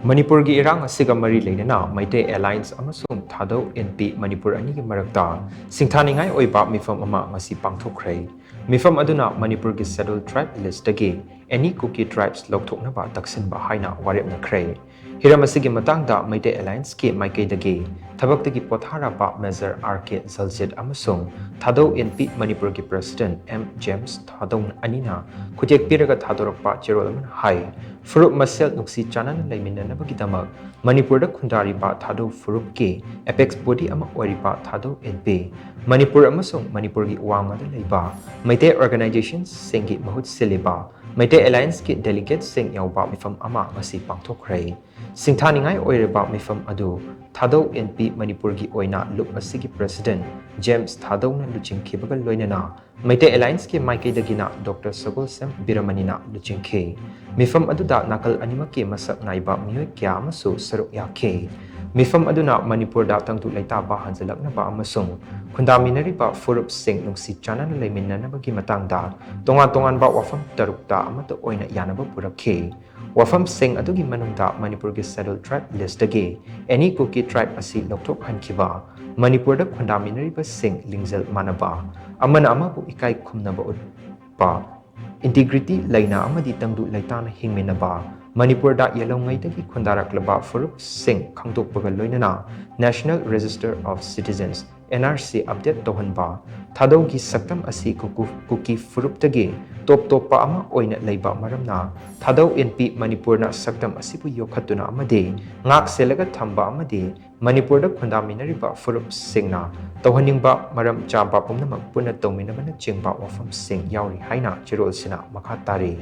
Manipur gi irang asiga mari leinana MEITEI Alliance amasung THADOU NP Manipur anigi marakta singthaningai oiba mifam ama ngasi pangthokkhre mifam aduna Manipur gi scheduled tribe list dagi any Kuki tribes Louthoknaba Takshinba Haina Warepnakhre hiram asigi matangda MEITEI Alliance ki maikei dagi thabak dagi potharaba Major RK Zaljit amasung THADOU NP Manipur gi President M James THADOU anina khujek piraga thadorokpa cherol aman hai Furup masel nuksi chanan laiminana bagidamak Manipur da khundariba THADOU furup ki apex body ama oiriba THADOU NP Manipur amasung Manipur gi wanga da leiba MEITEI organizations sengi mahut seliba MEITEI Alliance ki delegates sing yauba mifam ama ngasi pangthokkhre singthaningai oiriba mifam adu THADOU NP Manipur gi oina lup asigi President James THADOU na luchingkhibaga loinana MEITEI Alliance ki maikei dagina Dr. Sagol Sem Biramanina luchingkhe mifam aduda nakal animaki masak naiba mioi kya amasu saruk yakhe mifam aduna Manipur da tangtu leitaba hanjalaknaba amasung khundaminariba furup sing nungsi chanan leiminanabagi matangda tongan ba wafam tarukta amata oina yanaba purakhe wafam sing adugi manungda Manipur gi scheduled tribe list dagi any Kuki tribe asi lokthok hankiba Manipur da khundaminariba sing lingjal manaba amana amabu ikai khumnaba utpa integrity laina amadi tangdu laitana hingmenaba Manipur da yelongai dagi khundaraklaba furup sing khangdokpaga loinana National Register of Citizens NRC update tohanba THADOU gi saktam asi Kuki furup dagi top pa ama oina leiba maramna THADOU NP Manipur na saktam asibu yokhatuna amade ngak selaga thamba amade Manipur da khundaminariba furup singna tohaningba maram chaba pumnamak puna tawminabana chingba wafam sing yauri haina chirol sina makha tari